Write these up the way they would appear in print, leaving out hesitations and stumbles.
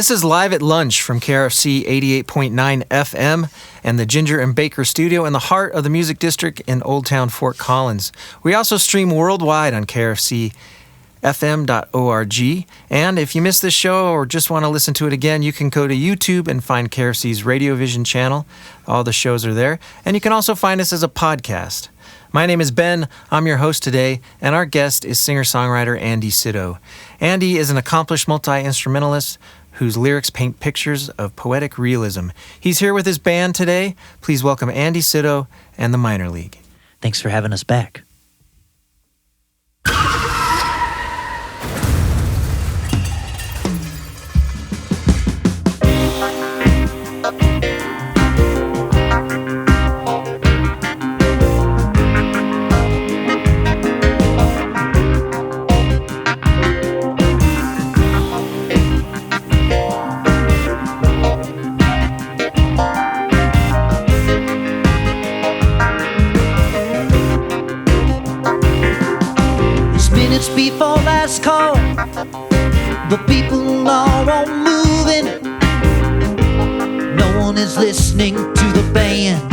This is Live at Lunch from KRFC 88.9 FM and the Ginger and Baker studio in the heart of the Music District in Old Town Fort Collins. We also stream worldwide on krfcfm.org. And if you missed this show or just want to listen to it again, you can go to YouTube and find KRFC's RadioVision channel. All the shows are there. And you can also find us as a podcast. My name is Ben, I'm your host today, and our guest is singer-songwriter Andy Sydow. Andy is an accomplished multi-instrumentalist whose lyrics paint pictures of poetic realism. He's here with his band today. Please welcome Andy Sydow and the Minor League. Thanks for having us back. Before last call, the people are all moving. No one is listening to the band.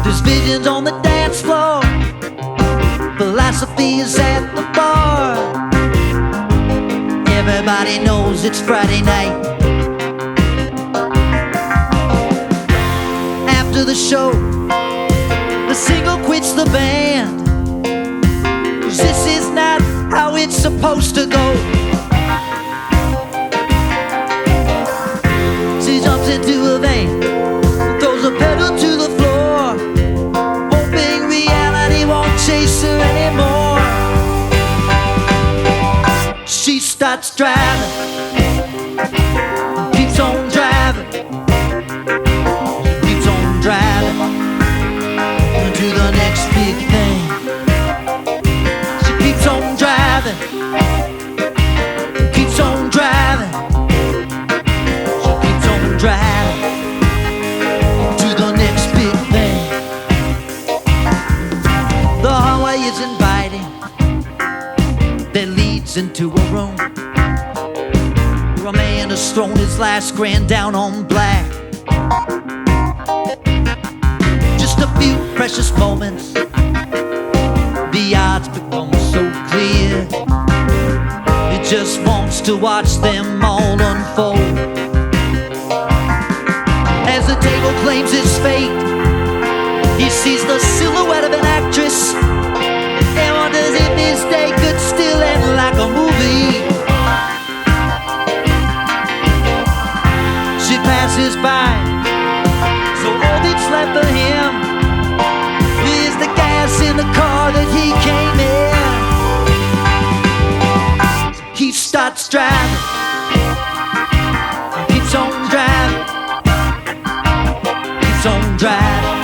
There's visions on the dance floor, philosophy is at the bar. Everybody knows it's Friday night. After the show, the singer quits the band. This is not how it's supposed to go. She jumps into a van, throws a pedal to the floor, hoping reality won't chase her anymore. She starts driving, keeps on driving, keeps on driving to the next big thing. Keeps on driving, keeps on driving, she keeps on driving to the next big thing. The hallway is inviting, that leads into a room where a man has thrown his last grand down on black. Just a few precious moments, the odds become so clear. He just wants to watch them all unfold. As the table claims its fate, he sees the silhouette of an actress and wonders if this day could still end like a movie. She passes by, so all that's left for him is the gas in the car that he came in. He starts driving, keeps on driving, keeps on driving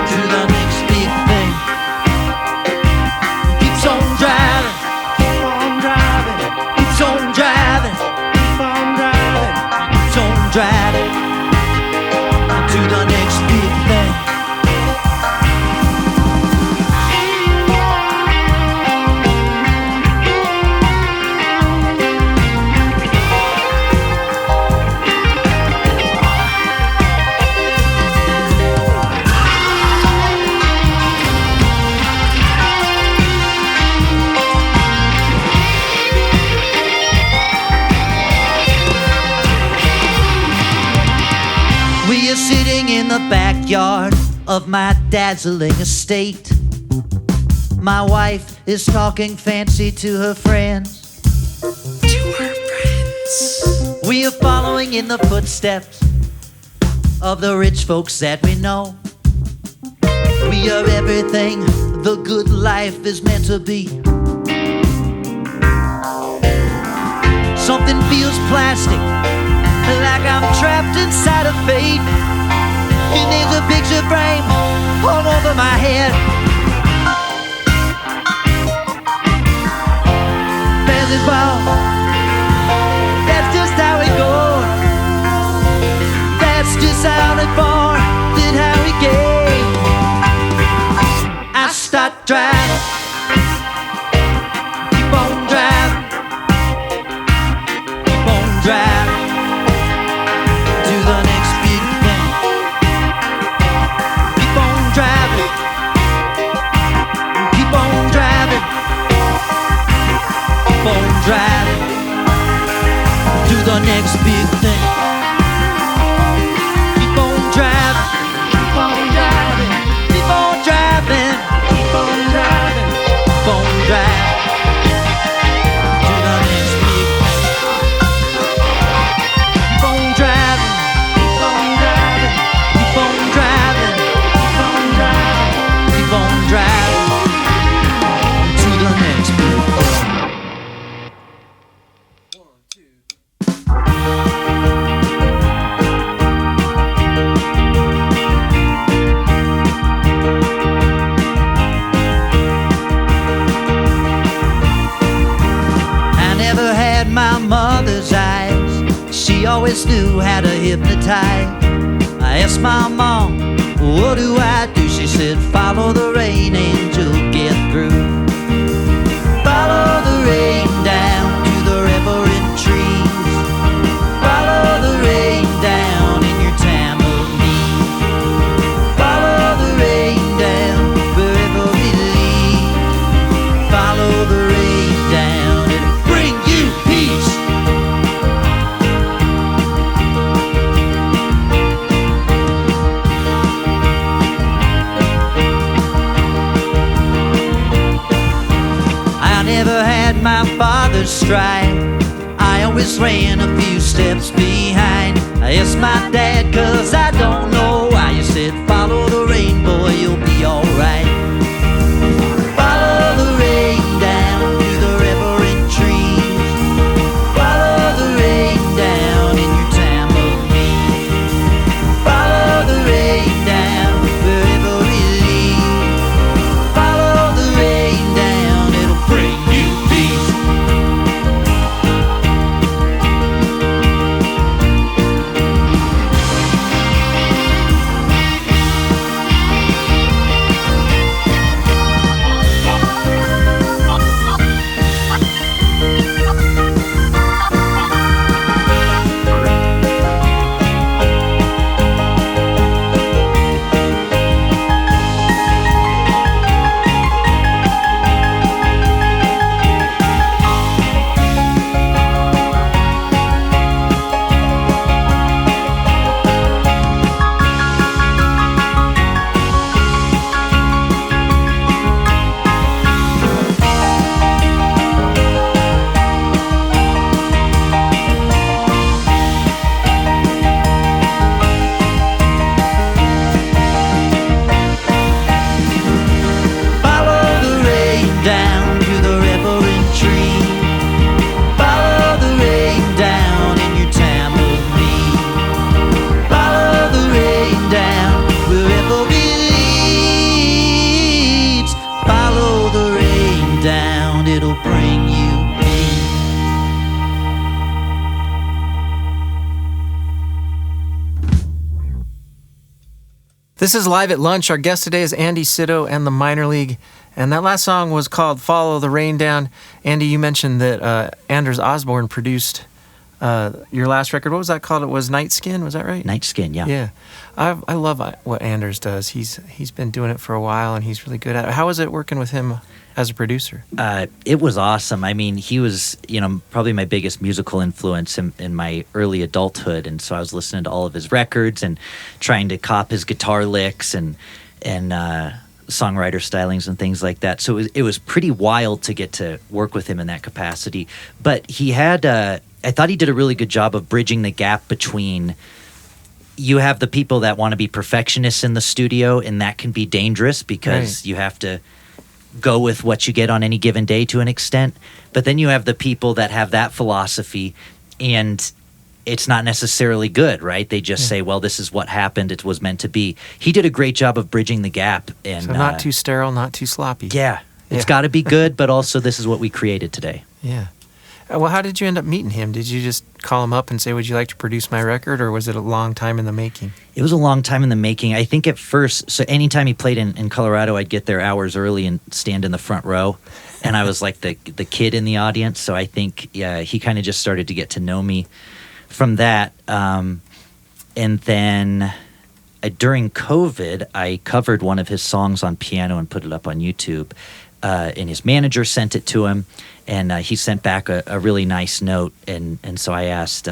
to the next big thing. Keeps on driving, keeps on driving, keeps on driving, keeps on driving, keeps on driving to the next big thing. We are sitting in the backyard of my dazzling estate. My wife is talking fancy to her friends. We are following in the footsteps of the rich folks that we know. We are everything the good life is meant to be. Something feels plastic, like I'm trapped inside of fate. And there's a picture frame all over my head. Fancy ball, that's just how it goes. That's just how it far did how it came. I start driving, keep on driving, driving to the next big thing. Keep on driving, keep on driving, keep on driving, keep on driving, keep on driving to the next big thing. Keep on driving, keep on driving, keep on driving, keep on driving, keep on driving to the next big thing. My mother's eyes, she always knew how to hypnotize. I asked my mom, what do I do? She said, follow the rain and you'll get through. Follow the rain down to the river and trees. Follow the rain down in your time of need. Follow the rain down wherever it leads. Follow the rain down and bring you peace. I never had my father's stride. I always ran a few steps behind. I asked my dad, cause I don't know why. You said, follow the rain, boy, you'll be alright. Follow the rain down to the river and trees. Follow the rain down in your time of need. Follow the rain down wherever it leads. Follow the rain down, it'll bring you peace. This is Live at Lunch. Our guest today is Andy Sydow and the Minor League. And that last song was called Follow the Rain Down. Andy, you mentioned that Anders Osborne produced your last record. What was that called? It was Night Skin, was that right? Night Skin, yeah. Yeah. I love what Anders does. He's been doing it for a while, and he's really good at it. How was it working with him as a producer? It was awesome. I mean, he was, probably my biggest musical influence in my early adulthood, and so I was listening to all of his records and trying to cop his guitar licks and songwriter stylings and things like that. So it was pretty wild to get to work with him in that capacity. But he had, I thought he did a really good job of bridging the gap between, you have the people that want to be perfectionists in the studio, and that can be dangerous because you have to go with what you get on any given day to an extent. But then you have the people that have that philosophy, and it's not necessarily good, right? They just say, well, this is what happened. It was meant to be. He did a great job of bridging the gap. And so not too sterile, not too sloppy. Yeah. It's got to be good, but also this is what we created today. Yeah. Well, how did you end up meeting him? Did you just call him up and say, would you like to produce my record, or was it a long time in the making? It was a long time in the making. I think at first, so anytime he played in Colorado, I'd get there hours early and stand in the front row. And I was like the kid in the audience. So I think he kind of just started to get to know me from that. And then during COVID, I covered one of his songs on piano and put it up on YouTube. and his manager sent it to him, and he sent back a really nice note, and so I asked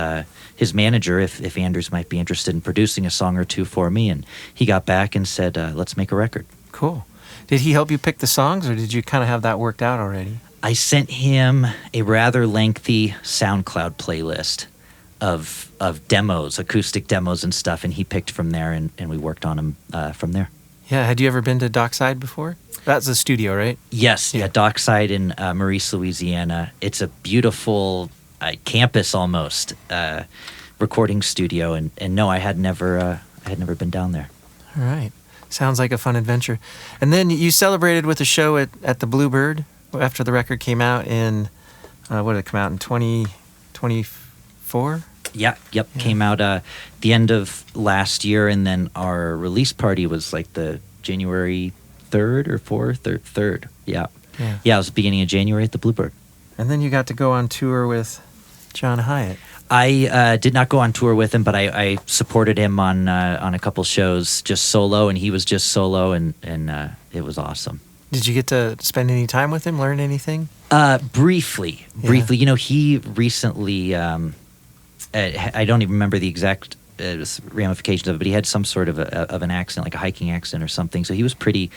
his manager if Anders might be interested in producing a song or two for me, and he got back and said, let's make a record. Cool. Did he help you pick the songs, or did you kind of have that worked out already? I sent him a rather lengthy SoundCloud playlist of demos, acoustic demos and stuff, and he picked from there, and we worked on them from there. Yeah, had you ever been to Dockside before? That's the studio, right? Yes, yeah, Dockside in Maurice, Louisiana. It's a beautiful campus almost, recording studio, and no, I had never been down there. All right. Sounds like a fun adventure. And then you celebrated with a show at the Bluebird after the record came out in, what did it come out in, 2024? Yep. Came out the end of last year, and then our release party was like the January 3rd or 4th or 3rd. Yeah, it was the beginning of January at the Bluebird. And then you got to go on tour with John Hiatt. I did not go on tour with him, but I supported him on a couple shows just solo, and he was just solo, and it was awesome. Did you get to spend any time with him, learn anything? Briefly. You know, he recently, I don't even remember the exact ramifications of it, but he had some sort of an accident, like a hiking accident or something. So he was pretty,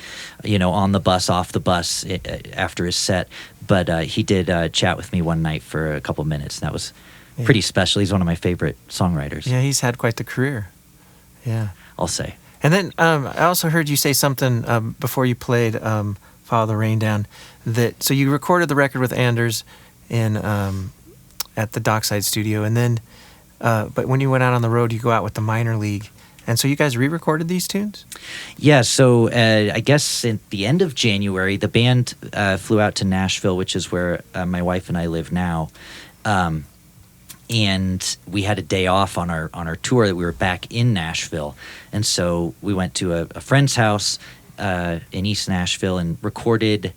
on the bus, off the bus after his set. But he did chat with me one night for a couple minutes, and that was pretty special. He's one of my favorite songwriters. Yeah, he's had quite the career. Yeah. I'll say. And then I also heard you say something before you played Follow the Rain Down. So you recorded the record with Anders at the Dockside studio, and then but when you went out on the road, you go out with the Minor League. And so you guys re-recorded these tunes? Yeah, so I guess at the end of January, the band flew out to Nashville, which is where my wife and I live now. And we had a day off on our tour that we were back in Nashville. And so we went to a friend's house in East Nashville and recorded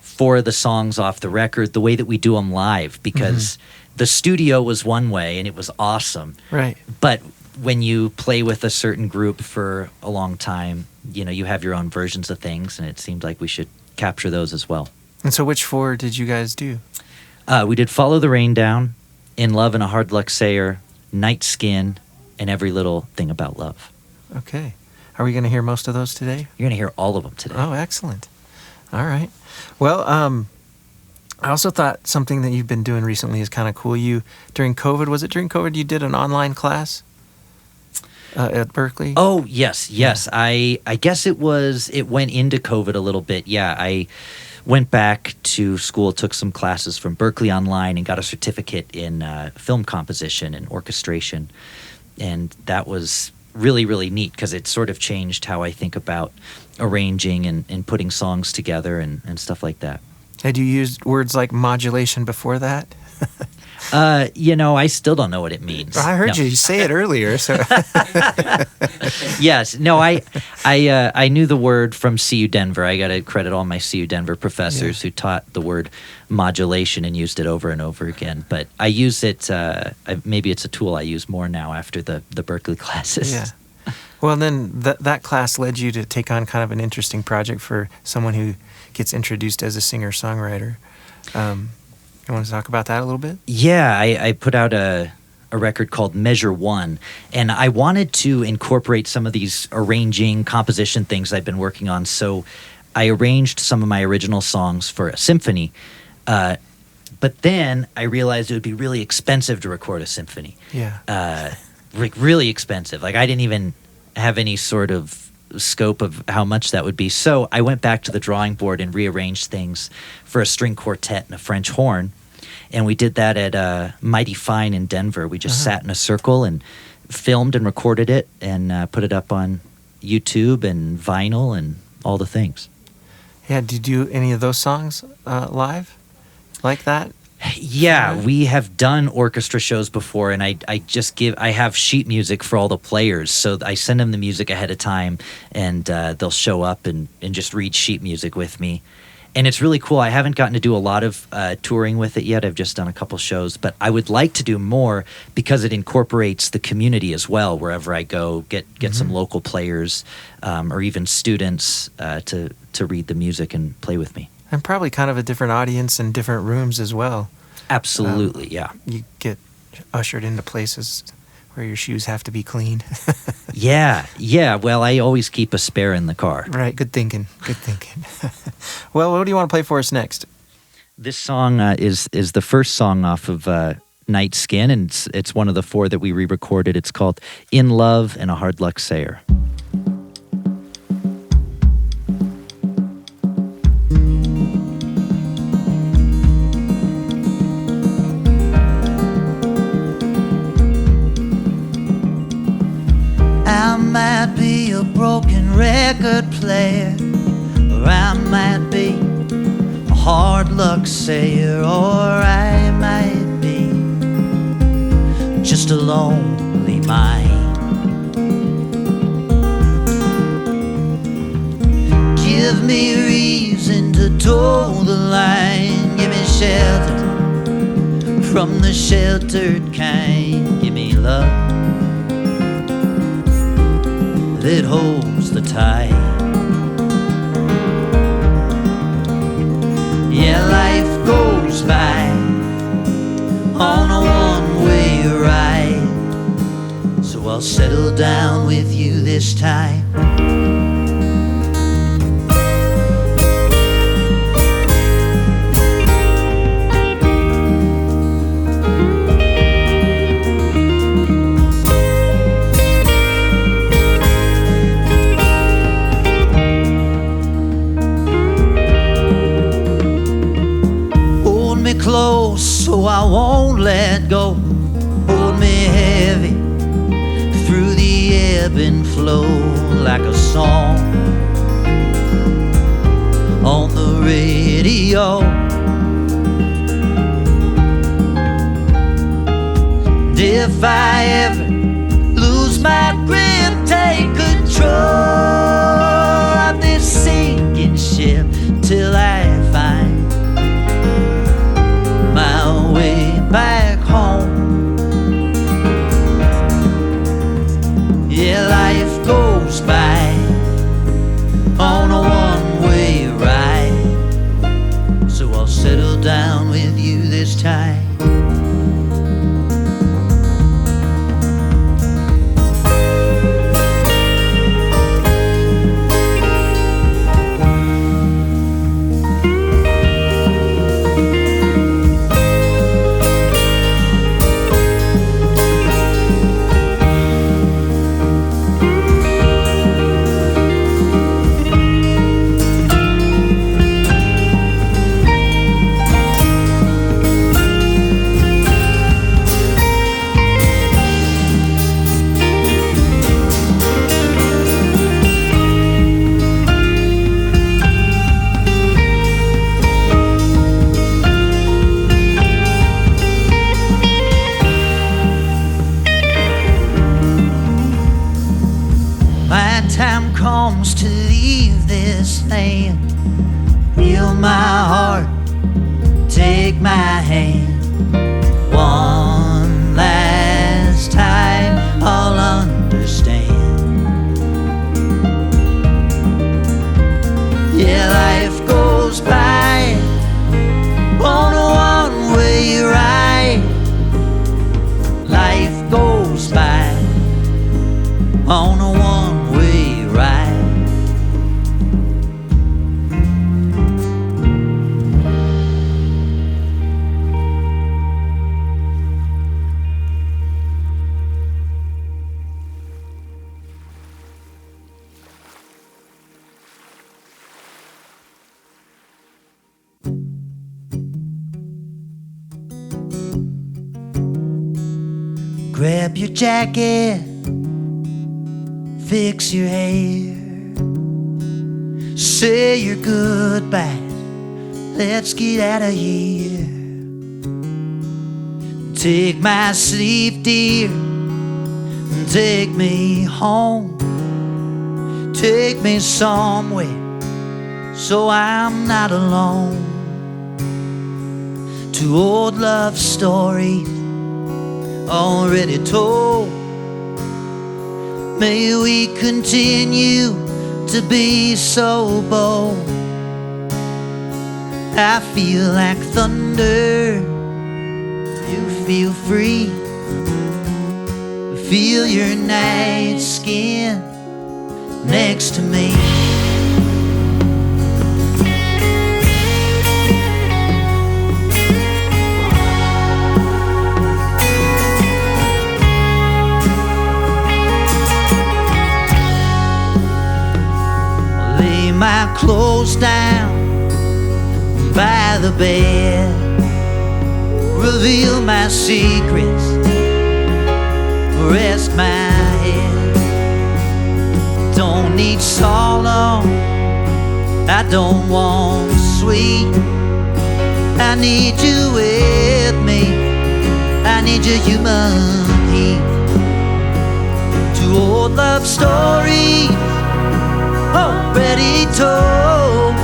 4 of the songs off the record the way that we do them live, because the studio was one way and it was awesome. Right. But when you play with a certain group for a long time, you have your own versions of things, and it seemed like we should capture those as well. And so which 4 did you guys do? We did Follow the Rain Down, In Love and a Hard Luck Sayer, Night Skin, and Every Little Thing About Love. Okay. Are we going to hear most of those today? You're going to hear all of them today. Oh, excellent. All right. Well, I also thought something that you've been doing recently is kind of cool. During COVID, was it during COVID you did an online class at Berkeley? Oh, yes. Yeah. I guess it went into COVID a little bit. Yeah, I went back to school, took some classes from Berkeley online, and got a certificate in film composition and orchestration. And that was really, really neat, because it sort of changed how I think about arranging and putting songs together and stuff like that. Had you used words like modulation before that? I still don't know what it means. I heard you say it earlier. So Yes. No, I knew the word from CU Denver. I got to credit all my CU Denver professors who taught the word modulation and used it over and over again. But I use it, maybe it's a tool I use more now after the Berkeley classes. Yeah. Well, then that class led you to take on kind of an interesting project for someone who gets introduced as a singer-songwriter. You want to talk about that a little bit? Yeah, I put out a record called Measure 1, and I wanted to incorporate some of these arranging, composition things I've been working on. So I arranged some of my original songs for a symphony, but then I realized it would be really expensive to record a symphony. Yeah. Really expensive. Like, I didn't even have any sort of scope of how much that would be. So I went back to the drawing board and rearranged things for a string quartet and a French horn. And we did that at Mighty Fine in Denver. We just sat in a circle and filmed and recorded it and put it up on YouTube and vinyl and all the things. Yeah, did you do any of those songs live like that? Yeah, we have done orchestra shows before, and I have sheet music for all the players, so I send them the music ahead of time, and they'll show up and just read sheet music with me. And it's really cool. I haven't gotten to do a lot of touring with it yet. I've just done a couple shows, but I would like to do more because it incorporates the community as well. Wherever I go, get some local players or even students to read the music and play with me. And probably kind of a different audience and different rooms as well. Absolutely, yeah. You get ushered into places where your shoes have to be cleaned. Yeah. Well, I always keep a spare in the car. Right, good thinking. Well, what do you want to play for us next? This song is the first song off of Night Skin, and it's one of the 4 that we re-recorded. It's called In Love and a Hard Luck Sayer. I might be a broken record player, or I might be a hard luck sayer, or I might be just a lonely mind. Give me reason to toe the line. Give me shelter from the sheltered kind. Give me love that holds the tide. Yeah, life goes by on a one-way ride, so I'll settle down with you this time. Close so I won't let go. Hold me heavy through the ebb and flow, like a song on the radio. And if I ever lose my grip, take control of this sinking ship till I find my way back home. Yeah, life goes by on a one-way ride, so I'll settle down with you this time. Comes to leave this land, feel my heart, take my hand. One last time I'll understand. Yeah, life goes by on a one-way ride. Life goes by on a one-way ride. Grab your jacket, fix your hair, say your goodbyes, let's get out of here. Take my sleep, dear, and take me home. Take me somewhere so I'm not alone. To old love stories already told, may we continue to be so bold. I feel like thunder. You feel free. Feel your night skin next to me. Lay my clothes down by the bed, reveal my secrets, rest my head. Don't need solo, I don't want sweet. I need you with me, I need your human heat. Two old love stories already told.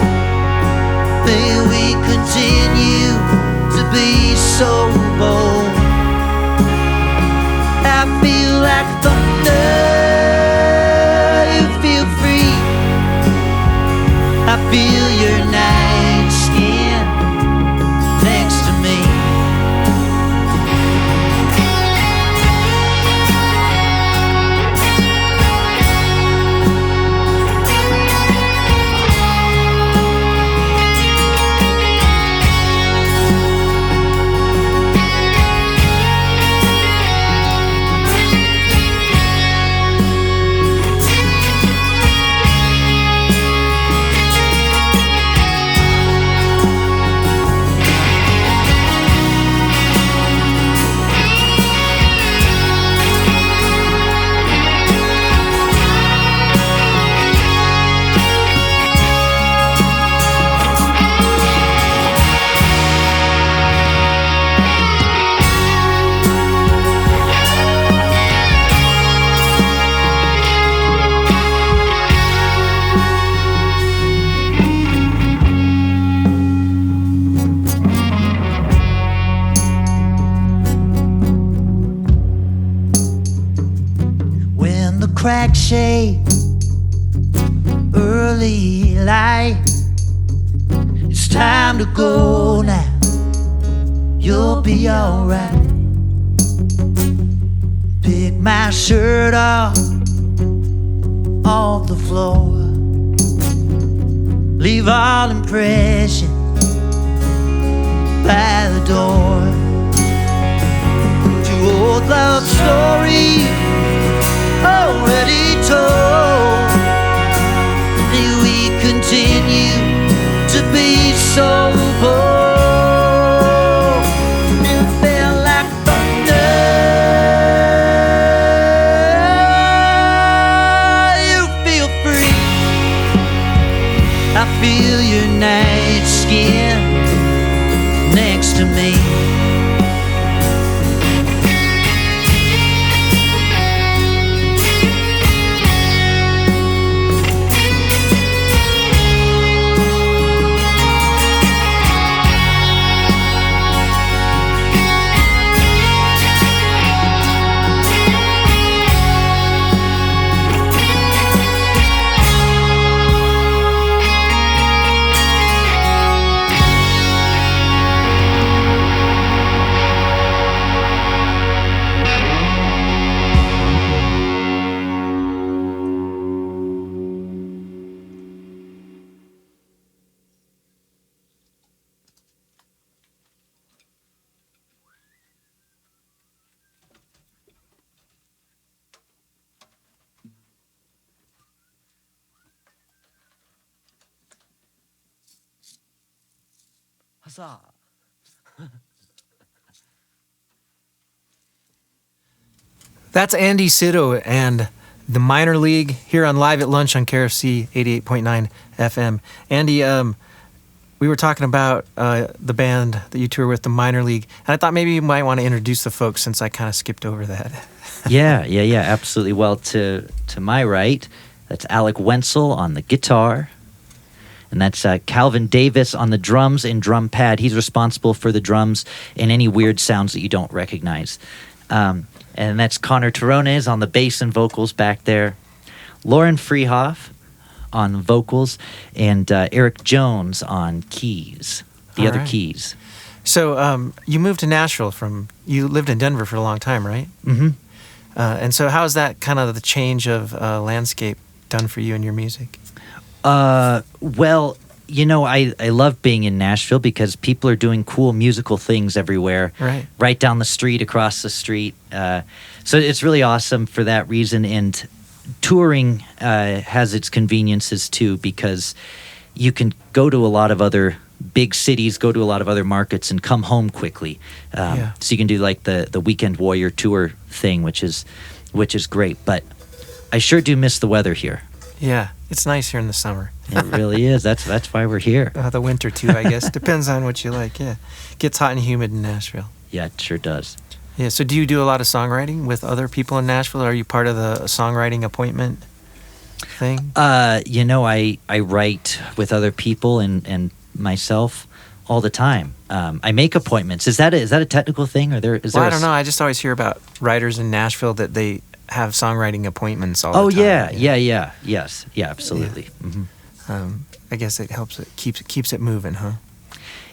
May we continue to be so bold. I feel like thunder. You feel free. I feel your night skin next to me. Crack shade, early light. It's time to go now. You'll be alright. Pick my shirt off the floor. Leave all impressions by the door. Two old love stories already told. May we continue to be so bold. It felt like thunder. You feel free. I feel your night skin next to me. Huzzah. That's Andy Sydow and the Minor League here on Live at Lunch on KRFC 88.9 FM. Andy, we were talking about the band that you tour with, the Minor League, and I thought maybe you might want to introduce the folks since I kind of skipped over that. Yeah, absolutely. Well, to my right, that's Alec Wenzel on the guitar. And that's Calvin Davis on the drums and drum pad. He's responsible for the drums and any weird sounds that you don't recognize. And that's Connor Terrones on the bass and vocals back there. Lauren Freehoff on vocals. And Eric Jones on keys. the All other right. keys. So you moved to Nashville you lived in Denver for a long time, right? Mm-hmm. And so how's that kind of the change of landscape done for you and your music? Well, I love being in Nashville because people are doing cool musical things everywhere. Right down the street, across the street. So it's really awesome for that reason. And touring has its conveniences too, because you can go to a lot of other big cities, go to a lot of other markets, and come home quickly. So you can do like the Weekend Warrior tour thing, which is great. But I sure do miss the weather here. Yeah, it's nice here in the summer. It really is. That's why we're here. The winter too, I guess. Depends on what you like. Yeah, gets hot and humid in Nashville. Yeah, it sure does. Yeah. So do you do a lot of songwriting with other people in Nashville? Are you part of the songwriting appointment thing? I write with other people and myself all the time. I make appointments. Is that a technical thing, or is there? I don't know. I just always hear about writers in Nashville that they have songwriting appointments all the time. Yes, absolutely. Yeah. Mm-hmm. I guess it helps. It keeps it moving, huh?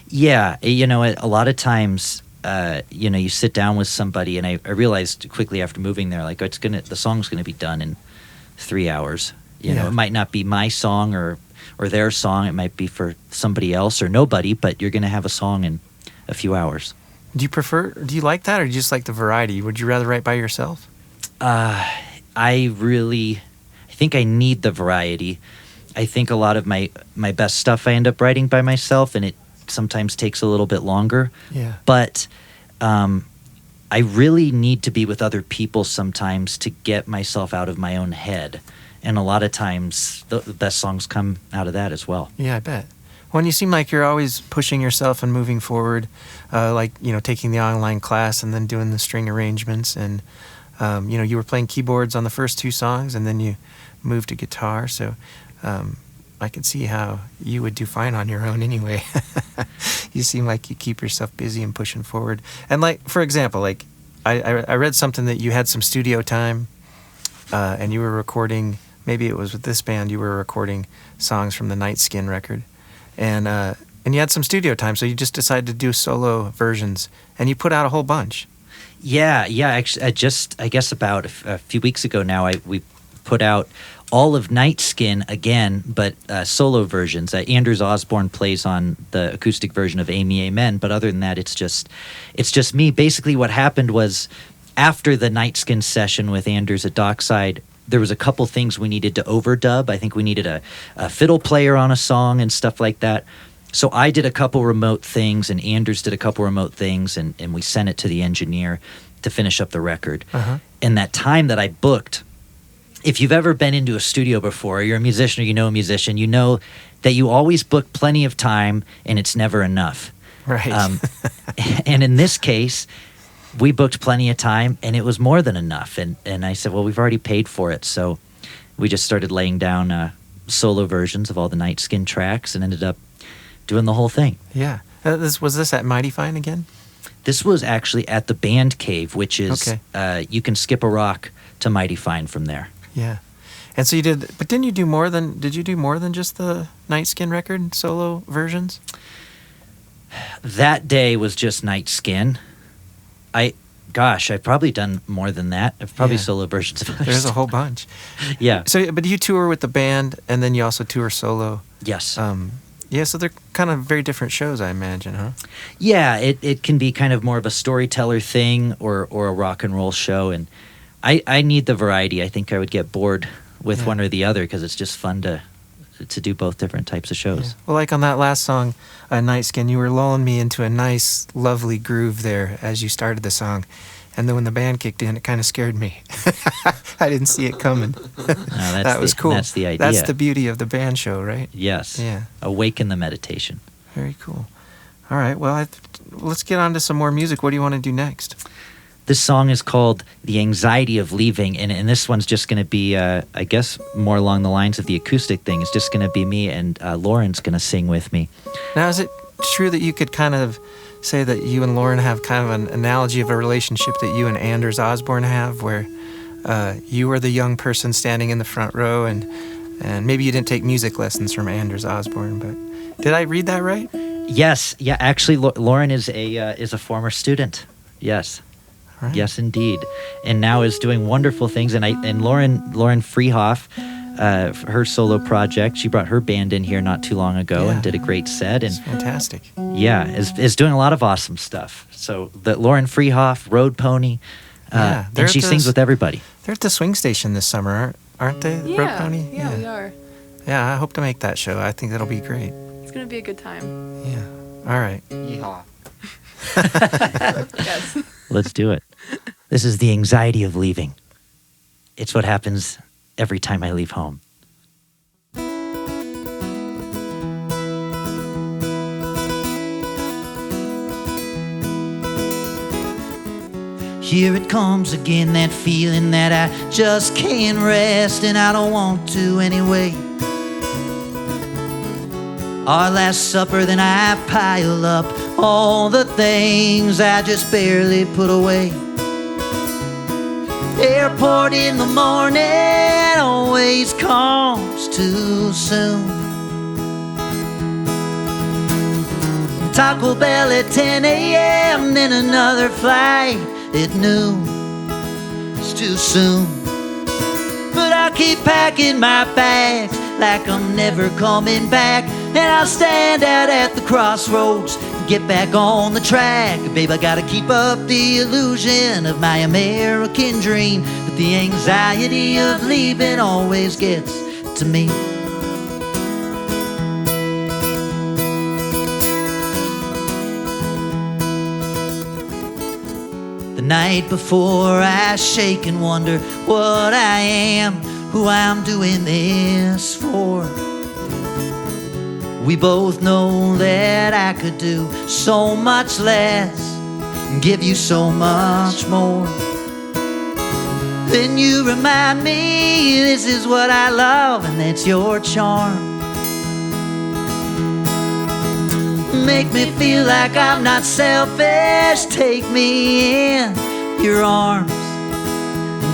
Yeah, a lot of times, you sit down with somebody, and I realized quickly after moving there, like the song's gonna be done in 3 hours. It might not be my song or their song. It might be for somebody else or nobody, but you're gonna have a song in a few hours. Do you like that, or do you just like the variety? Would you rather write by yourself? I think I need the variety. I think a lot of my best stuff I end up writing by myself, and it sometimes takes a little bit longer. Yeah. But I really need to be with other people sometimes to get myself out of my own head. And a lot of times the best songs come out of that as well. Yeah, I bet. Well, you seem like you're always pushing yourself and moving forward, taking the online class and then doing the string arrangements. And, you were playing keyboards on the first 2 songs, and then you moved to guitar. So I could see how you would do fine on your own anyway. You seem like you keep yourself busy and pushing forward. And, for example, I read something that you had some studio time and you were recording, maybe it was with this band, you were recording songs from the Night Skin record. And you had some studio time, so you just decided to do solo versions, and you put out a whole bunch. Yeah. Actually, I guess about a few weeks ago now, we put out all of Night Skin again, but solo versions. Anders Osborne plays on the acoustic version of Amy Amen, but other than that, it's just me. Basically, what happened was after the Night Skin session with Anders at Dockside, there was a couple things we needed to overdub. I think we needed a fiddle player on a song and stuff like that. So I did a couple remote things, and Anders did a couple remote things, and we sent it to the engineer to finish up the record. Uh-huh. And that time that I booked, if you've ever been into a studio before, or you're a musician or you know a musician, you know that you always book plenty of time and it's never enough. Right. And in this case, we booked plenty of time and it was more than enough. And I said, well, we've already paid for it. So we just started laying down solo versions of all the Night Skin tracks and ended up doing the whole thing. Yeah. Was this at Mighty Fine again? This was actually at the Band Cave, which is, you can skip a rock to Mighty Fine from there. Yeah. And so did you do more than just the Night Skin record solo versions? That day was just Night Skin. I've probably done more than that. I've probably solo versions of others. There's a whole bunch. Yeah. So, but you tour with the band, and then you also tour solo. Yes. So they're kind of very different shows, I imagine, huh? Yeah, it can be kind of more of a storyteller thing or a rock and roll show, and I need the variety. I think I would get bored with one or the other because it's just fun to do both different types of shows. Yeah. Well, like on that last song, Night Skin, you were lulling me into a nice, lovely groove there as you started the song. And then when the band kicked in, it kind of scared me. I didn't see it coming. That was cool. That's the idea. That's the beauty of the band show, right? Yes. Yeah. Awaken the meditation. Very cool. All right. Well, let's get on to some more music. What do you want to do next? This song is called The Anxiety of Leaving, and this one's just going to be, I guess, more along the lines of the acoustic thing. It's just going to be me, and Lauren's going to sing with me. Now, is it true that you could kind of say that you and Lauren have kind of an analogy of a relationship that you and Anders Osborne have, where you were the young person standing in the front row, and maybe you didn't take music lessons from Anders Osborne, but did I read that right? Yes, yeah. Actually, Lauren is a former student. Yes, Right. yes, indeed, and now is doing wonderful things. And Lauren Freehoff, her solo project, she brought her band in here not too long ago and did a great set. And It's fantastic. yeah, is doing a lot of awesome stuff. So the Lauren Freehoff, Road Pony, Yeah, and she sings with everybody. They're at the swing station this summer, aren't they? Yeah, Road Pony? yeah, we are. Yeah, I hope to make that show. I think that'll be great. It's gonna be a good time. Yeah. All right. Yeehaw. Yes. Let's do it. This is the anxiety of leaving. It's what happens every time I leave home. Here it comes again, that feeling that I just can't rest, and I don't want to anyway. Our last supper, then I pile up all the things I just barely put away. Airport in the morning always comes too soon. Taco Bell at 10 a.m., then another flight at noon. It's too soon. But I keep packing my bags like I'm never coming back, and I'll stand out at the crossroads and get back on the track. Babe, I gotta keep up the illusion of my American dream, but the anxiety of leaving always gets to me. The night before, I shake and wonder what I am, who I'm doing this for. We both know that I could do so much less and give you so much more. Then you remind me this is what I love, and that's your charm. Make me feel like I'm not selfish. Take me in your arms,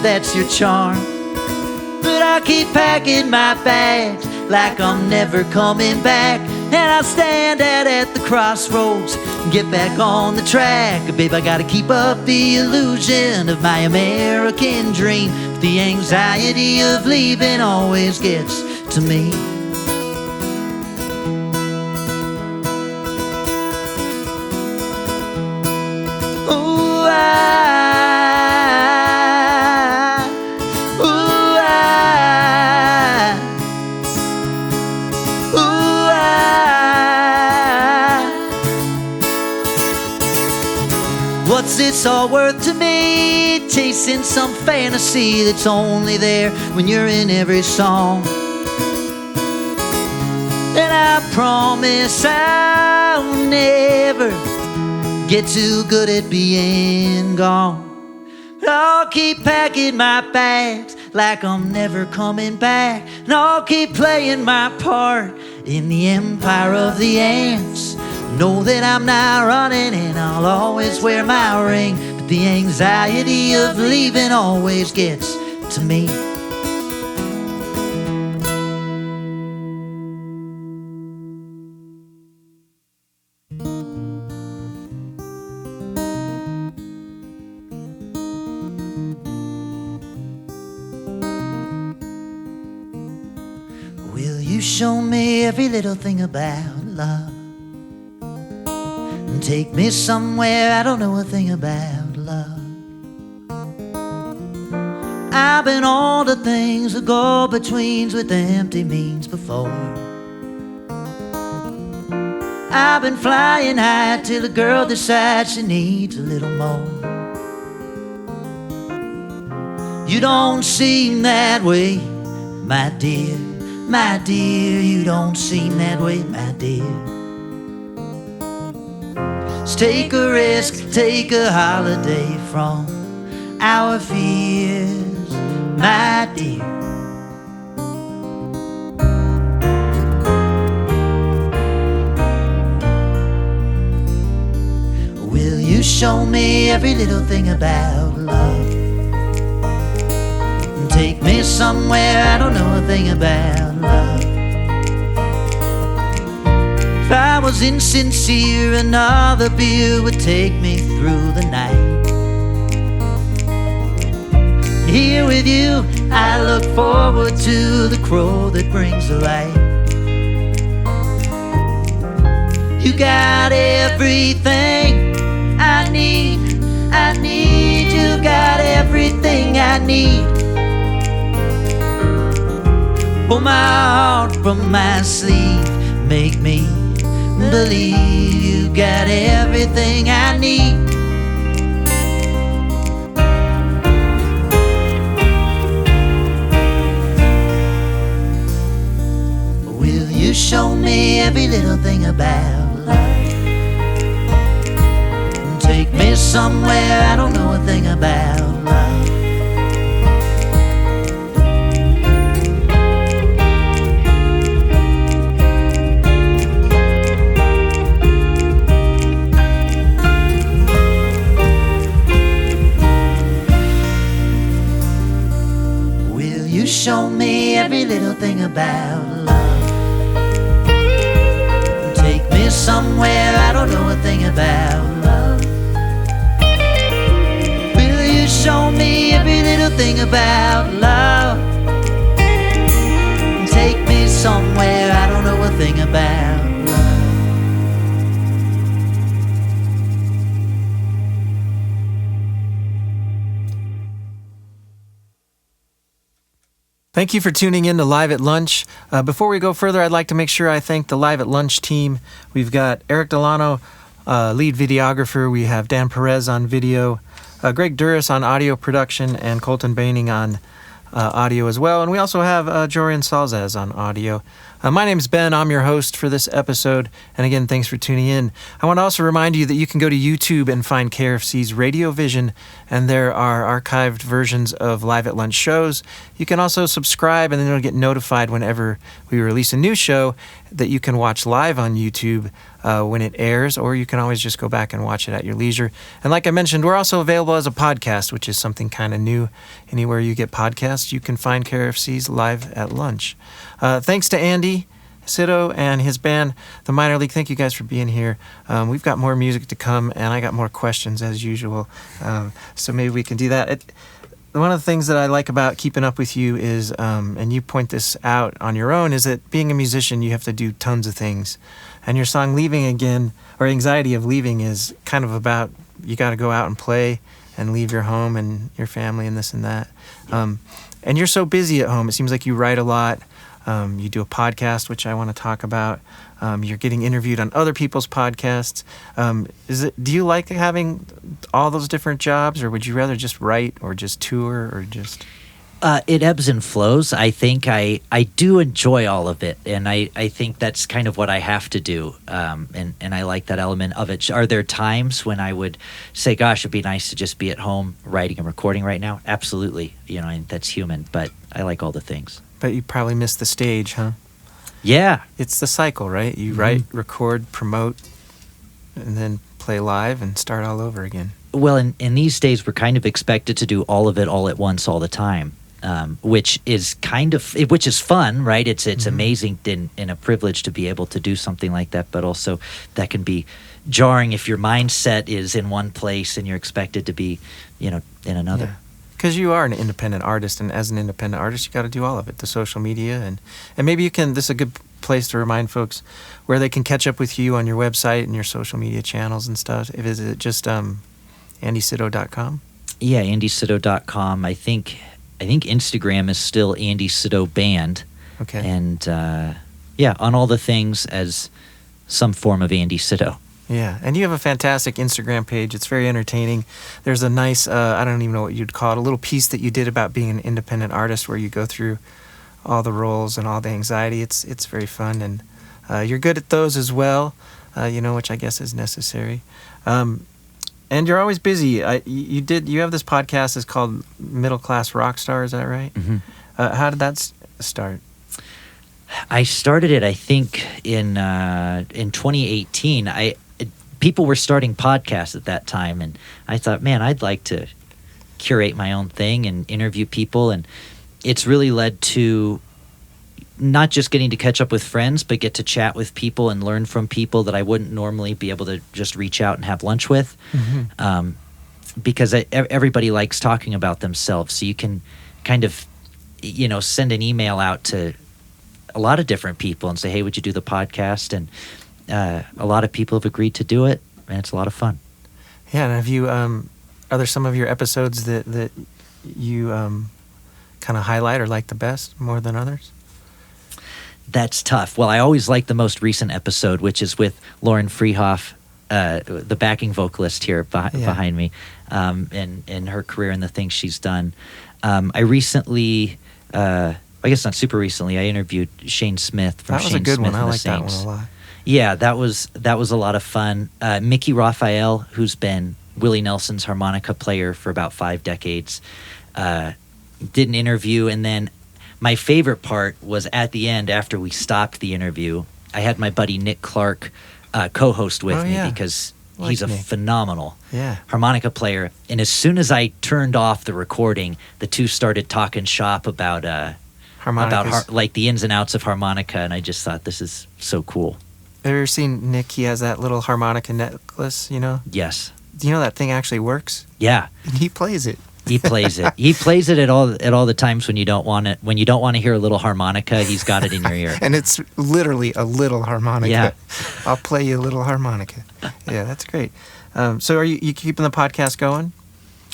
that's your charm. But I keep packing my bags like I'm never coming back, and I'll stand out at the crossroads and get back on the track. Babe, I gotta keep up the illusion of my American dream. The anxiety of leaving always gets to me. What's this all worth to me? Chasing some fantasy that's only there when you're in every song. And I promise I'll never get too good at being gone. I'll keep packing my bags like I'm never coming back, and I'll keep playing my part in the empire of the ants. Know that I'm not running, and I'll always wear my ring, but the anxiety of leaving always gets to me. Will you show me every little thing about love? And take me somewhere I don't know a thing about love. I've been all the things that go betweens with the empty means before. I've been flying high till a girl decides she needs a little more. You don't seem that way, my dear. My dear, you don't seem that way, my dear. Let's take a risk, take a holiday from our fears, my dear. Will you show me every little thing about love? And take me somewhere I don't know a thing about love. If I was insincere, another beer would take me through the night. Here with you, I look forward to the crow that brings the light. You got everything I need, you got everything I need. Pull my heart from my sleeve, make me believe you got everything I need. Will you show me every little thing about life? Take me somewhere I don't know a thing about love. Will you show me every little thing about love? Take me somewhere I don't know a thing about love. Will you show me every little thing about love? Take me somewhere I don't know a thing about love. Thank you for tuning in to Live at Lunch. Before we go further, I'd like to make sure I thank the Live at Lunch team. We've got Eric Delano, lead videographer. We have Dan Perez on video, Greg Duras on audio production, and Colton Baining on audio as well. And we also have Jorian Salzaz on audio. My name's Ben. I'm your host for this episode. And again, thanks for tuning in. I want to also remind you that you can go to YouTube and find KRFC's RadioVision, and there are archived versions of Live at Lunch shows. You can also subscribe, and then you'll get notified whenever we release a new show that you can watch live on YouTube when it airs, or you can always just go back and watch it at your leisure. And like I mentioned, we're also available as a podcast, which is something kind of new. Anywhere you get podcasts, you can find KRFC's Live at Lunch. Thanks to Andy Sydow and his band, The Minor League. Thank you guys for being here. We've got more music to come, and I got more questions as usual. So maybe we can do that. One of the things that I like about keeping up with you is, and you point this out on your own, is that being a musician, you have to do tons of things. And your song Leaving Again, or Anxiety of Leaving, is kind of about you got to go out and play and leave your home and your family and this and that. And you're so busy at home. It seems like you write a lot. You do a podcast, which I want to talk about. You're getting interviewed on other people's podcasts. Do you like having all those different jobs, or would you rather just write or just tour or just... It ebbs and flows. I think I do enjoy all of it, and I think that's kind of what I have to do, and I like that element of it. Are there times when I would say, gosh, it'd be nice to just be at home writing and recording right now? Absolutely. That's human, but I like all the things. But you probably miss the stage, huh? Yeah. It's the cycle, right? You write, record, promote, and then play live and start all over again. Well, in these days, we're kind of expected to do all of it all at once all the time. Which is fun, right? It's amazing and a privilege to be able to do something like that, but also that can be jarring if your mindset is in one place and you're expected to be, in another. Because you are an independent artist, and as an independent artist, you got to do all of it, the social media, and maybe you can, this is a good place to remind folks where they can catch up with you on your website and your social media channels and stuff. Is it just AndySydow.com? Yeah, AndySydow.com. I think Instagram is still Andy Sydow Band. Okay. And on all the things as some form of Andy Sydow. Yeah, and you have a fantastic Instagram page. It's very entertaining. There's a nice, I don't even know what you'd call it, a little piece that you did about being an independent artist where you go through all the roles and all the anxiety. It's very fun, and you're good at those as well, which I guess is necessary. And you're always busy. You have this podcast that's called Middle Class Rock Star, is that right? Mm-hmm. How did that start? I started it, I think, in 2018. People were starting podcasts at that time, and I thought, man, I'd like to curate my own thing and interview people, and it's really led to not just getting to catch up with friends, but get to chat with people and learn from people that I wouldn't normally be able to just reach out and have lunch with. Because everybody likes talking about themselves. So you can kind of, send an email out to a lot of different people and say, hey, would you do the podcast? And a lot of people have agreed to do it, and it's a lot of fun. Yeah, and have you, are there some of your episodes that you kind of highlight or like the best more than others? That's tough. Well, I always like the most recent episode, which is with Lauren Freehoff, the backing vocalist here behind me, and her career and the things she's done. I recently, I guess not super recently, I interviewed Shane Smith from Shane Smith. That was a good one. I like that one a lot. Yeah, that was a lot of fun. Mickey Raphael, who's been Willie Nelson's harmonica player for about 5 decades, did an interview, and then my favorite part was at the end after we stopped the interview. I had my buddy Nick Clark co-host with me because he's a phenomenal harmonica player. And as soon as I turned off the recording, the two started talking shop about like the ins and outs of harmonica, and I just thought, this is so cool. Have you ever seen Nick? He has that little harmonica necklace, Yes. Do you know that thing actually works? Yeah. And he plays it. He plays it. He plays it at all the times when you don't want it. When you don't want to hear a little harmonica, he's got it in your ear. And it's literally a little harmonica. Yeah. I'll play you a little harmonica. Yeah, that's great. So are you keeping the podcast going?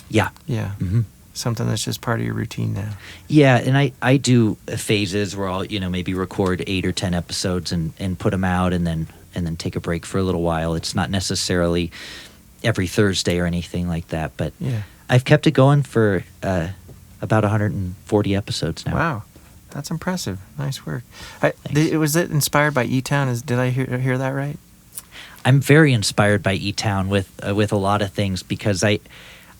Yeah. Yeah. Mm-hmm. Something that's just part of your routine now. Yeah, and I do phases where I'll maybe record 8 or 10 episodes and put them out, and then take a break for a little while. It's not necessarily every Thursday or anything like that, but yeah. I've kept it going for about 140 episodes now. Wow, that's impressive. Nice work. Was it inspired by E-Town? Did I hear that right? I'm very inspired by E-Town with a lot of things, because I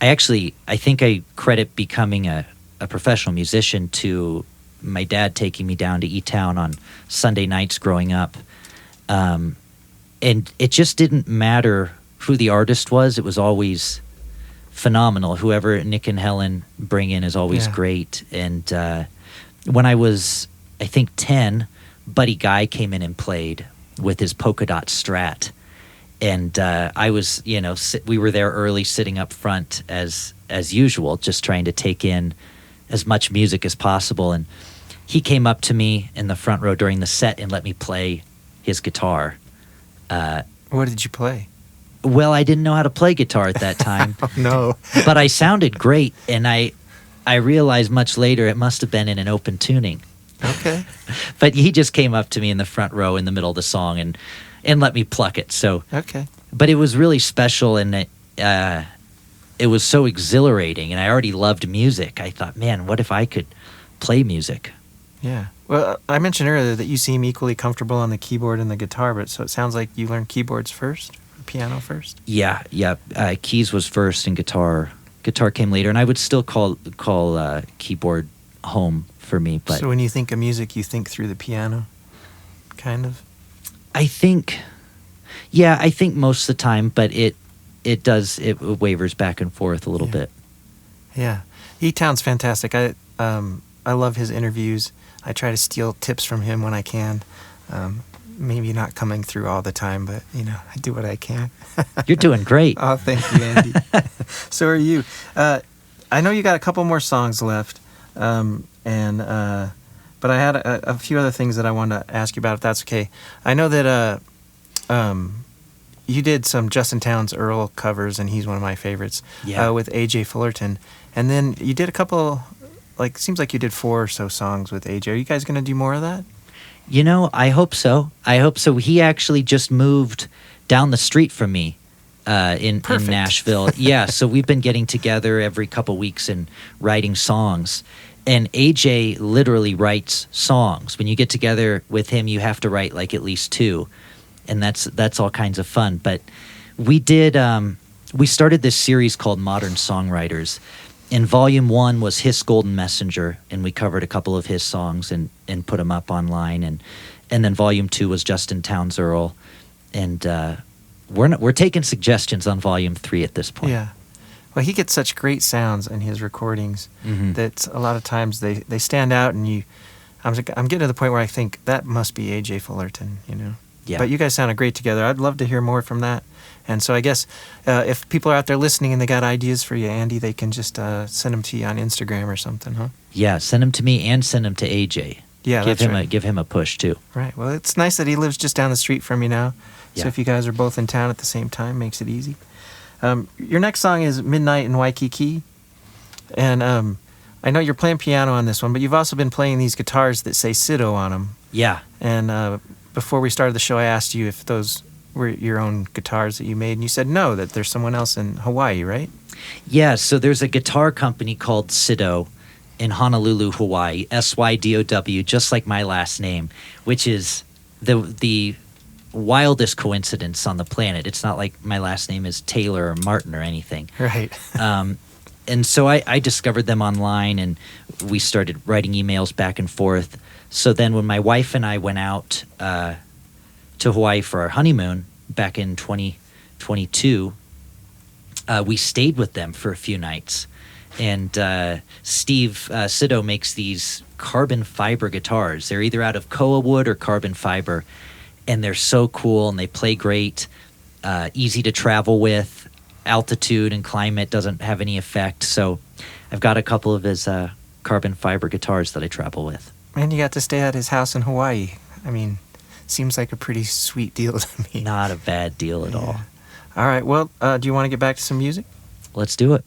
think I credit becoming a professional musician to my dad taking me down to E-Town on Sunday nights growing up. And it just didn't matter who the artist was. It was always phenomenal. Whoever Nick and Helen bring in is always great. And when I was, I think, 10, Buddy Guy came in and played with his polka dot Strat. And I was, we were there early, sitting up front as usual, just trying to take in as much music as possible. And he came up to me in the front row during the set and let me play his guitar. What did you play? Well, I didn't know how to play guitar at that time. Oh, no. But I sounded great, and I realized much later it must have been in an open tuning. Okay. But he just came up to me in the front row in the middle of the song and let me pluck it. So okay. But it was really special, and it was so exhilarating, and I already loved music. I thought, man, what if I could play music? Yeah. Well, I mentioned earlier that you seem equally comfortable on the keyboard and the guitar, but so it sounds like you learned keyboards first, or piano first? Yeah. Keys was first, and guitar came later, and I would still call keyboard home for me. But so when you think of music, you think through the piano, kind of? I think most of the time, but it wavers back and forth a little bit. Yeah. E-Town's fantastic. I love his interviews. I try to steal tips from him when I can. Maybe not coming through all the time, but, I do what I can. You're doing great. Oh, thank you, Andy. So are you. I know you got a couple more songs left, but I had a few other things that I wanted to ask you about, if that's okay. I know that you did some Justin Townes Earl covers, and he's one of my favorites, with AJ Fullerton. And then you did a couple... seems like you did 4 or so songs with AJ. Are you guys going to do more of that? I hope so. He actually just moved down the street from me in Nashville. Yeah, so we've been getting together every couple weeks and writing songs. And AJ literally writes songs. When you get together with him, you have to write at least 2. And that's all kinds of fun. But we started this series called Modern Songwriters. And Volume 1 was His Golden Messenger, and we covered a couple of his songs and put them up online. And then Volume 2 was Justin Townes Earl. And we're taking suggestions on Volume 3 at this point. Yeah. Well, he gets such great sounds in his recordings that a lot of times they stand out, and I'm getting to the point where I think that must be A.J. Fullerton, you know. Yeah. But you guys sounded great together. I'd love to hear more from that. And so I guess if people are out there listening and they got ideas for you, Andy, they can just send them to you on Instagram or something, huh? Yeah, send them to me and send them to AJ. Yeah, give him a push too. Right. Well, it's nice that he lives just down the street from you now. So Yeah. if you guys are both in town at the same time, makes it easy. Your next song is Midnight in Waikiki. And I know you're playing piano on this one, but you've also been playing these guitars that say Sydow on them. Yeah. And before we started the show, I asked you if those were your own guitars that you made, and you said no, that there's someone else in Hawaii, right? Yeah, so there's a guitar company called Sydow in Honolulu, Hawaii, Sydow, just like my last name, which is the wildest coincidence on the planet. It's not like my last name is Taylor or Martin or anything. Right. And so I discovered them online, and we started writing emails back and forth. So then when my wife and I went out to Hawaii for our honeymoon back in 2022, we stayed with them for a few nights. And Steve Sydow makes these carbon fiber guitars. They're either out of koa wood or carbon fiber. And they're so cool, and they play great, easy to travel with. Altitude and climate doesn't have any effect. So I've got a couple of his carbon fiber guitars that I travel with. And you got to stay at his house in Hawaii. I mean, seems like a pretty sweet deal to me. Not a bad deal at all. All right. Well, do you want to get back to some music? Let's do it.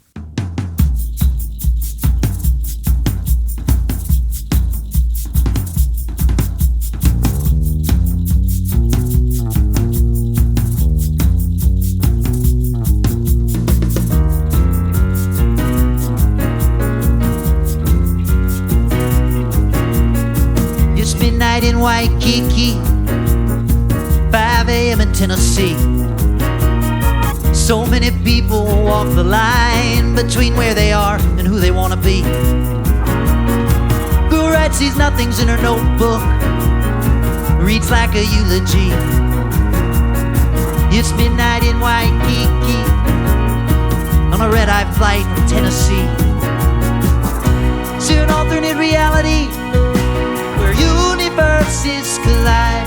It's midnight in Waikiki, 5 a.m. in Tennessee. So many people walk the line between where they are and who they want to be. Who writes these nothings in her notebook, reads like a eulogy. It's midnight in Waikiki, on a red-eye flight from Tennessee. To an alternate reality where universes collide.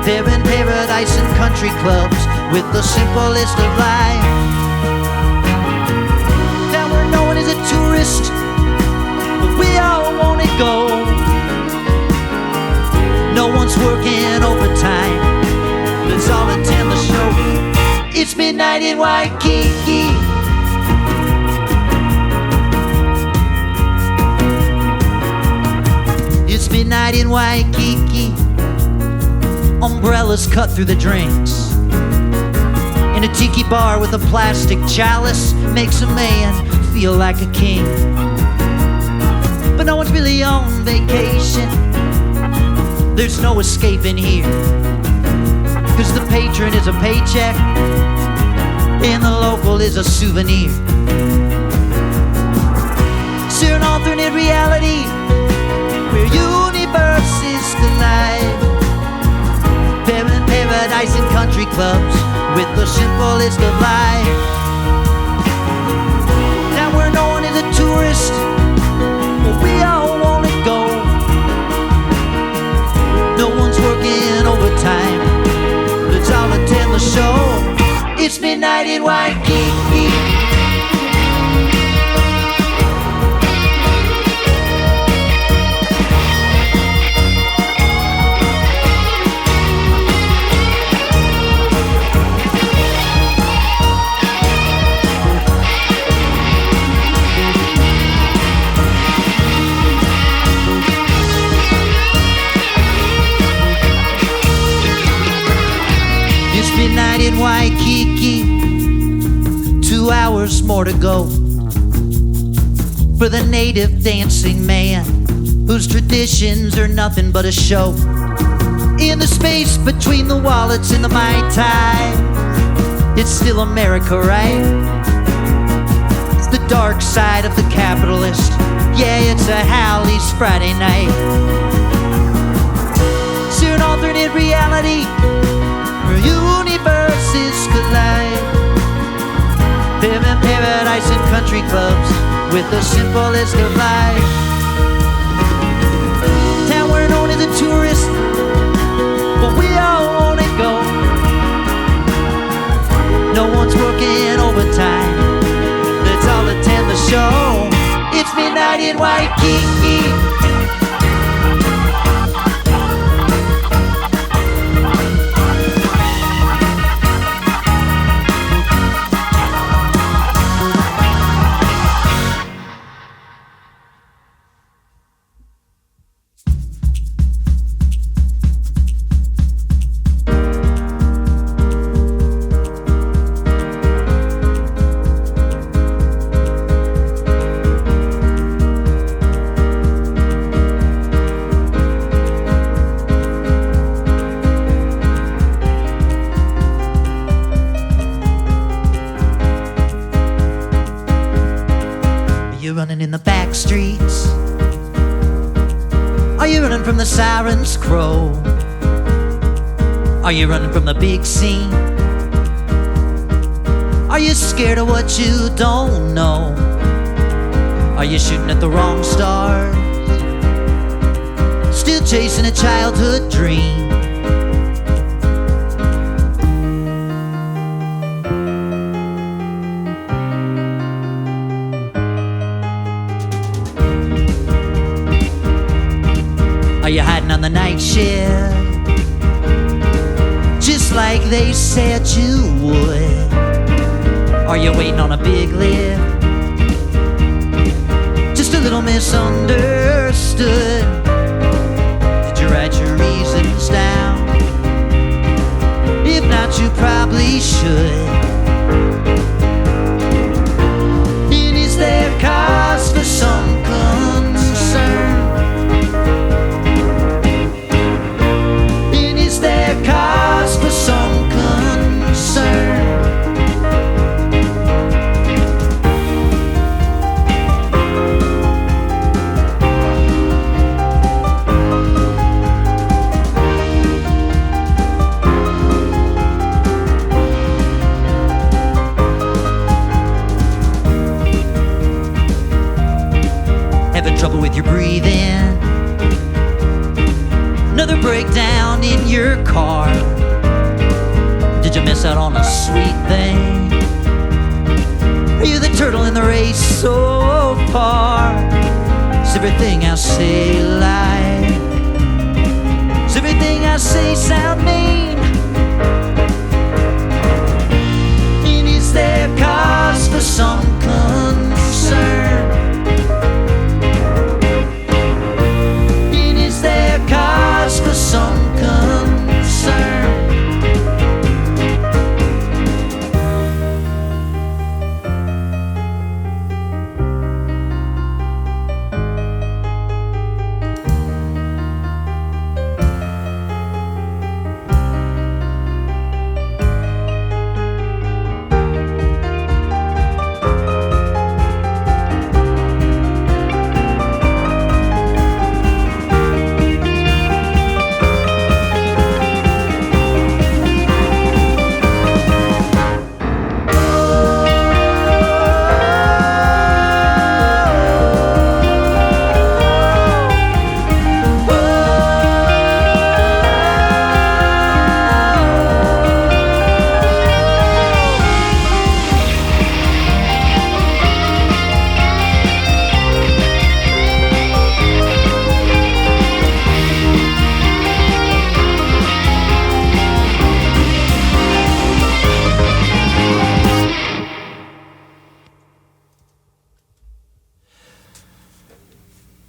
They're in paradise and country clubs with the simplest of life. Now we're known as a tourist, but we all want to go. No one's working overtime, let's all attend the show. It's midnight in Waikiki. It's midnight in Waikiki. Umbrellas cut through the drinks. In a tiki bar with a plastic chalice makes a man feel like a king. But no one's really on vacation. There's no escaping here, 'cause the patron is a paycheck and the local is a souvenir. To an alternate reality where universes collide. Paradise and country clubs with the simplest of life. Now we're known as a tourist, but we all want to go. No one's working overtime, let's all attend the show. It's midnight in Waikiki. Midnight in Waikiki, 2 hours more to go for the native dancing man whose traditions are nothing but a show. In the space between the wallets and the Mai Tai, it's still America, right? It's the dark side of the capitalist. Yeah, it's a Howley's Friday night. To an alternate reality where universes collide. Live in paradise and country clubs with the simplest of life. tourists, but we all wanna go. No one's working overtime, let's all attend the show. It's midnight in Waikiki. In the back streets, are you running from the sirens' crow? Are you running from the big scene? Are you scared of what you don't know? Are you shooting at the wrong stars? Still chasing a childhood dream? Are you hiding on the night shift, just like they said you would? Are you waiting on a big lift, just a little misunderstood? Did you write your reasons down? If not, you probably should. And is there cause for some concern? Cause for some concern. Having trouble with your breathing? Another breakdown in your car? Did you miss out on a sweet thing? Are you the turtle in the race so far? Is everything I say lie? Does everything I say sound mean? And is there cause for some concern? And is there cause for some concern?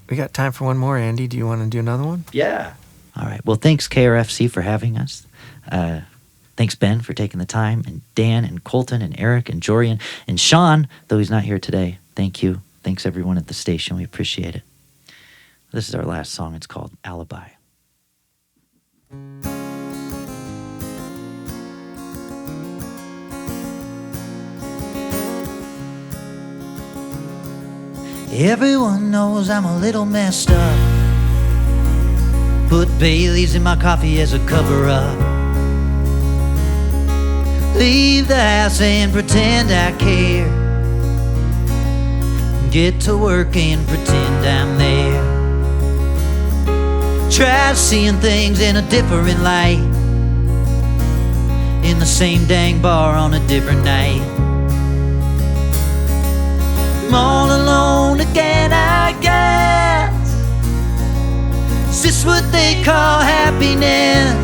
We got time for one more, Andy. Do you want to do another one? Yeah. All right. Well, thanks, KRFC, for having us. Thanks, Ben, for taking the time, and Dan, and Colton, and Eric, and Jorian, and Sean, though he's not here today. Thank you. Thanks, everyone at the station. We appreciate it. This is our last song. It's called Alibi. Everyone knows I'm a little messed up. Put Baileys in my coffee as a cover-up. Leave the house and pretend I care. Get to work and pretend I'm there. Try seeing things in a different light, in the same dang bar on a different night. I'm all alone again, I guess. Is this what they call happiness?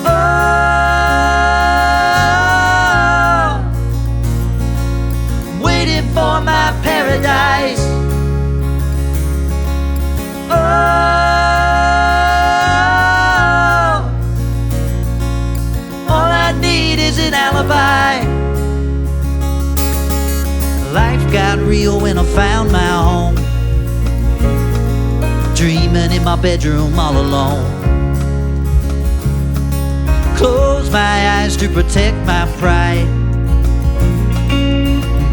Oh, I'm waiting for my paradise. Oh, all I need is an alibi. Life got real when I found my home, dreaming in my bedroom all alone. Close my eyes to protect my pride,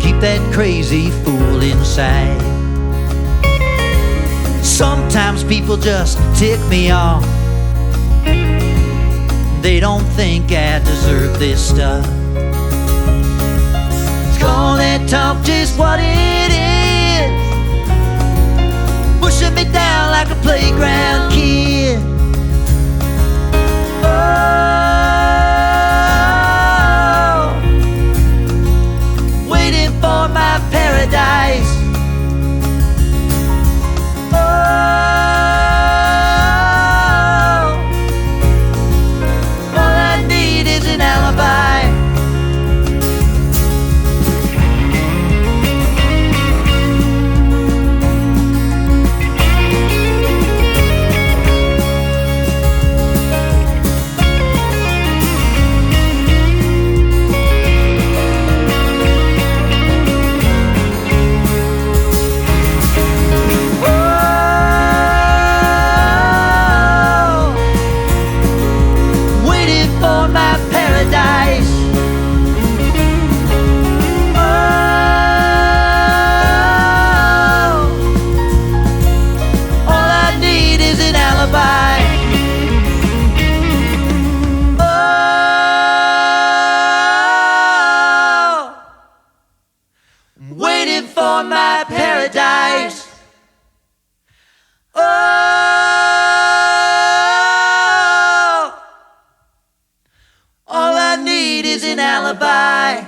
keep that crazy fool inside. Sometimes people just tick me off, they don't think I deserve this stuff. Call that talk just what it is, pushing me down like a playground kid. Oh, waiting for my paradise. Oh, all I need is an alibi. All I need is an alibi.